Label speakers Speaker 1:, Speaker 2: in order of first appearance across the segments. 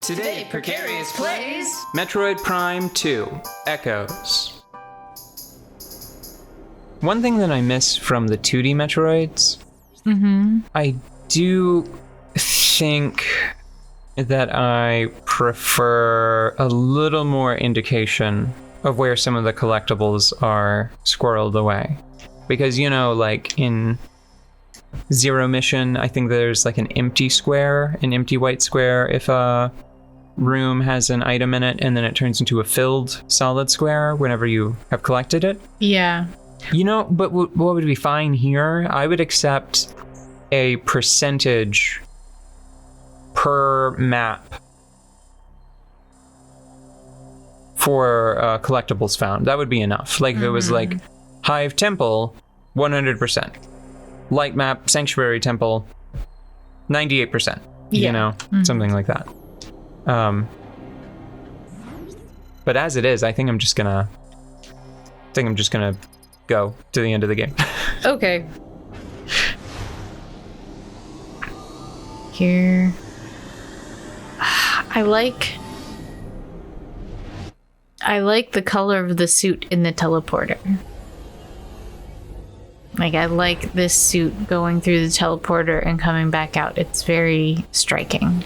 Speaker 1: Today, Precarious Plays Metroid Prime 2 Echoes. One thing that I miss from the 2D Metroids, I do think that I prefer a little more indication of where some of the collectibles are squirreled away. Because, you know, like in Zero Mission, I think there's like an empty square, an empty white square if a room has an item in it, and then it turns into a filled solid square whenever you have collected it.
Speaker 2: Yeah.
Speaker 1: You know, but what would be fine here? I would accept a percentage per map for collectibles found. That would be enough. Like if it was like Hive Temple, 100%. Light Map, Sanctuary Temple, 98%.
Speaker 2: Yeah.
Speaker 1: You know, something like that. But as it is, I think I'm just gonna go to the end of the game.
Speaker 2: Okay. Here. I like the color of the suit in the teleporter. Like, I like this suit going through the teleporter and coming back out. It's very striking.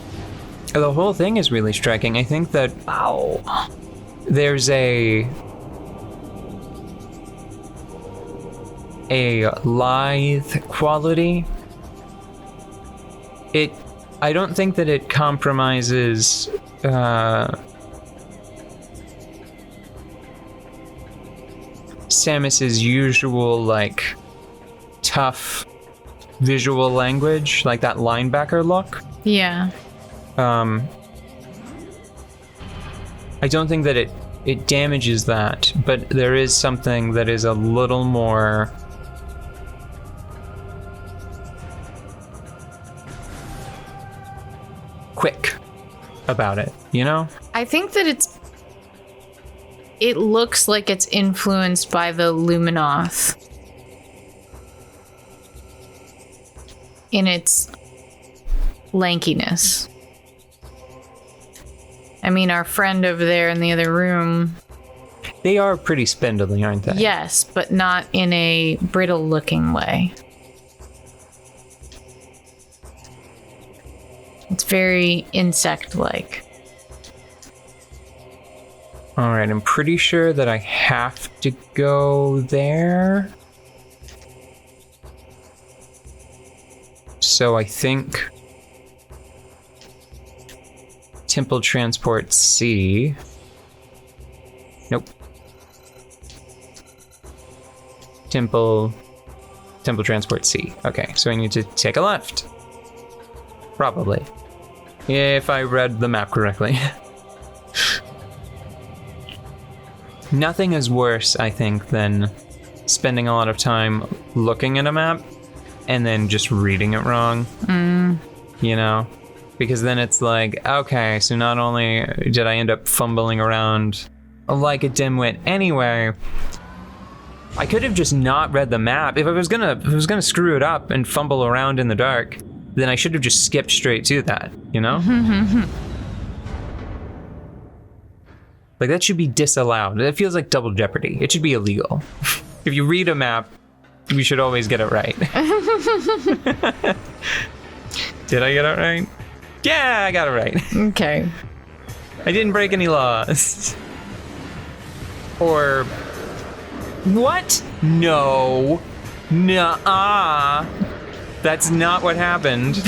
Speaker 1: The whole thing is really striking. I think that there's a lithe quality. I don't think that it compromises Samus's usual, like, tough visual language, like that linebacker look.
Speaker 2: Yeah.
Speaker 1: I don't think that it damages that, but there is something that is a little more quick about it, you know?
Speaker 2: I think that it looks like it's influenced by the Luminoth in its lankiness. I mean, our friend over there in the other room.
Speaker 1: They are pretty spindly, aren't they?
Speaker 2: Yes, but not in a brittle looking way. It's very insect-like.
Speaker 1: Alright, I'm pretty sure that I have to go there. So I think Temple Transport C. Nope. Temple Transport C. Okay, so I need to take a left. Probably. If I read the map correctly. Nothing is worse, I think, than spending a lot of time looking at a map and then just reading it wrong. You know? Because then it's like, okay, so not only did I end up fumbling around like a dimwit anyway, I could have just not read the map. If I was gonna screw it up and fumble around in the dark, then I should have just skipped straight to that, you know? Like, that should be disallowed. It feels like double jeopardy. It should be illegal. If you read a map, you should always get it right. Did I get it right? Yeah, I got it right.
Speaker 2: Okay.
Speaker 1: I didn't break any laws. Or... What? No. Nuh-uh. That's not what happened.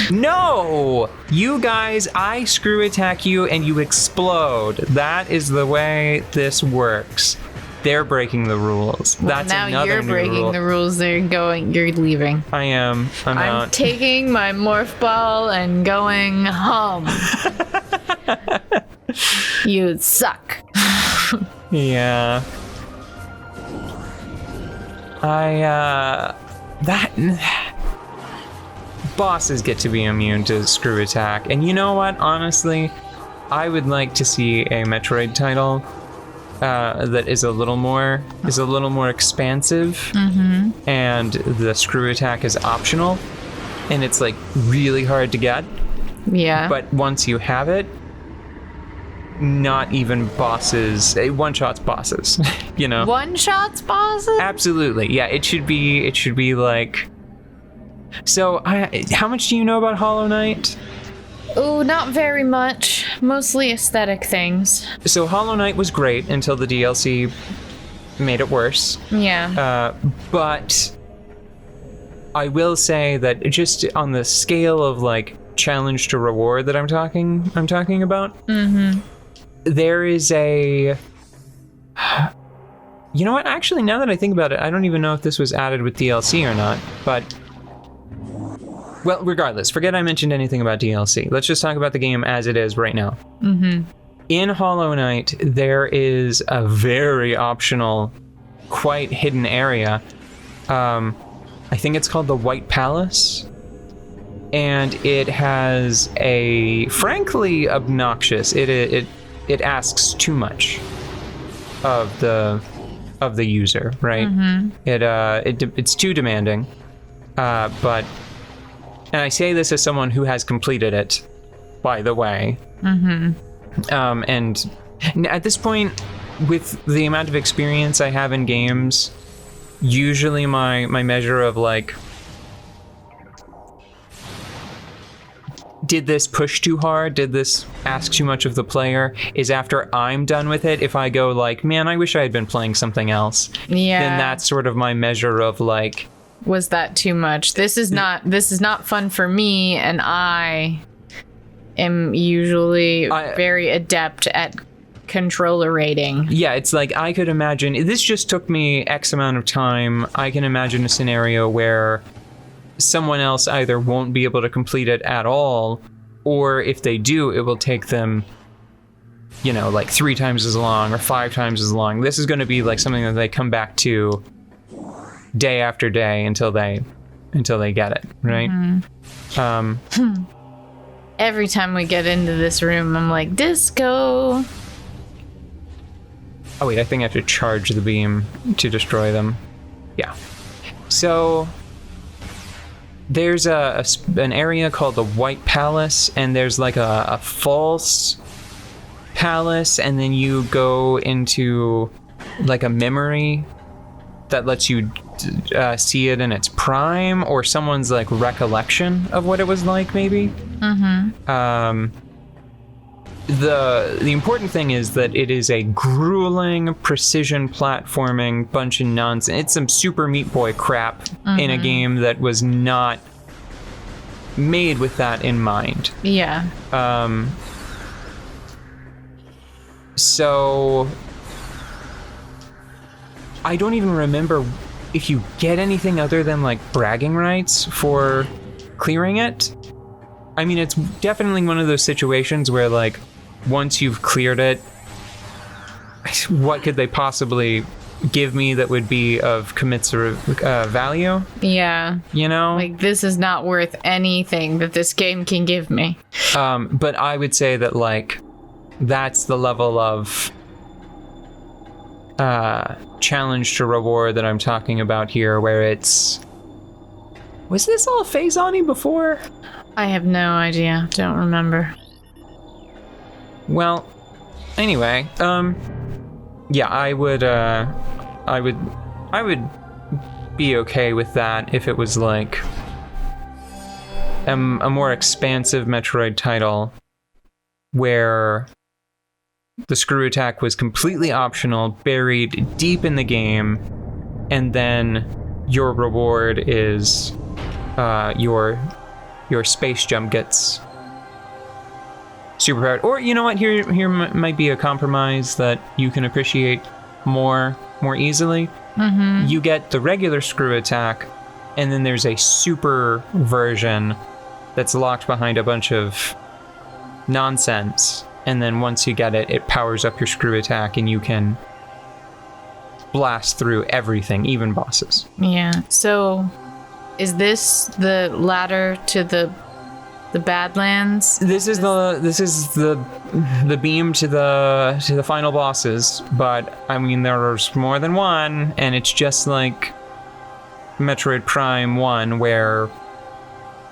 Speaker 1: No! You guys, I screw attack you and you explode. That is the way this works. They're breaking the rules.
Speaker 2: Well,
Speaker 1: that's
Speaker 2: now
Speaker 1: another
Speaker 2: you're
Speaker 1: new
Speaker 2: breaking
Speaker 1: rule.
Speaker 2: the rules. You're leaving.
Speaker 1: I am. I'm out.
Speaker 2: I'm taking my morph ball and going home. You suck.
Speaker 1: Yeah. Bosses get to be immune to screw attack. And you know what? Honestly, I would like to see a Metroid title that is a little more expansive, and the screw attack is optional, and it's like really hard to get.
Speaker 2: Yeah.
Speaker 1: But once you have it, not even bosses, one-shots bosses, you know?
Speaker 2: One-shots bosses?
Speaker 1: Absolutely. Yeah, it should be like... So, how much do you know about Hollow Knight?
Speaker 2: Oh, not very much. Mostly aesthetic things.
Speaker 1: So Hollow Knight was great until the DLC made it worse.
Speaker 2: Yeah.
Speaker 1: But I will say that just on the scale of like challenge to reward that I'm talking about, there is a... You know what? Actually, now that I think about it, I don't even know if this was added with DLC or not, but... Well, regardless, forget I mentioned anything about DLC. Let's just talk about the game as it is right now. In Hollow Knight, there is a very optional, quite hidden area. I think it's called the White Palace. And it has a, frankly, obnoxious... It asks too much of the user, right? It's too demanding. But... And I say this as someone who has completed it, by the way. And at this point, with the amount of experience I have in games, usually my measure of like, did this push too hard? Did this ask too much of the player? Is after I'm done with it, if I go like, man, I wish I had been playing something else.
Speaker 2: Yeah.
Speaker 1: Then that's sort of my measure of like,
Speaker 2: was that too much? This is not fun for me, and I am usually very adept at controller rating.
Speaker 1: Yeah, it's like I could imagine, this just took me X amount of time. I can imagine a scenario where someone else either won't be able to complete it at all, or if they do, it will take them, you know, like 3 times as long or 5 times as long. This is going to be like something that they come back to day after day until they get it, right?
Speaker 2: Every time we get into this room, I'm like, disco.
Speaker 1: Oh wait, I think I have to charge the beam to destroy them. Yeah. So there's an area called the White Palace, and there's like a false palace, and then you go into like a memory that lets you see it in its prime, or someone's like recollection of what it was like, maybe. The important thing is that it is a grueling precision platforming bunch of nonsense. It's some Super Meat Boy crap in a game that was not made with that in mind.
Speaker 2: Yeah.
Speaker 1: So I don't even remember if you get anything other than like bragging rights for clearing it. I mean, it's definitely one of those situations where like once you've cleared it, what could they possibly give me that would be of commensurate value?
Speaker 2: Yeah.
Speaker 1: You know?
Speaker 2: Like, this is not worth anything that this game can give me.
Speaker 1: But I would say that like that's the level of challenge to reward that I'm talking about here, where it's... Was this all Phazon-y before?
Speaker 2: I have no idea. Don't remember.
Speaker 1: Well, anyway, yeah, I would be okay with that if it was like a more expansive Metroid title where the screw attack was completely optional, buried deep in the game, and then your reward is your space jump gets superpowered. Or you know what? Here might be a compromise that you can appreciate more easily. You get the regular screw attack, and then there's a super version that's locked behind a bunch of nonsense. And then once you get it, it powers up your screw attack, and you can blast through everything, even bosses.
Speaker 2: Yeah. So, is this the ladder to the Badlands?
Speaker 1: This is the beam to the final bosses, but I mean there's more than one, and it's just like Metroid Prime 1, where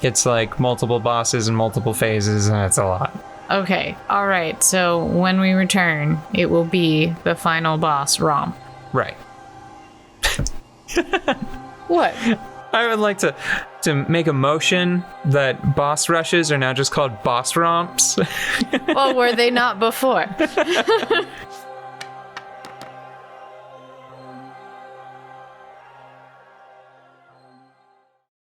Speaker 1: It's like multiple bosses and multiple phases, and it's a lot.
Speaker 2: Okay, alright, so when we return, it will be the final boss romp.
Speaker 1: Right.
Speaker 2: What?
Speaker 1: I would like to make a motion that boss rushes are now just called boss romps.
Speaker 2: Well, were they not before?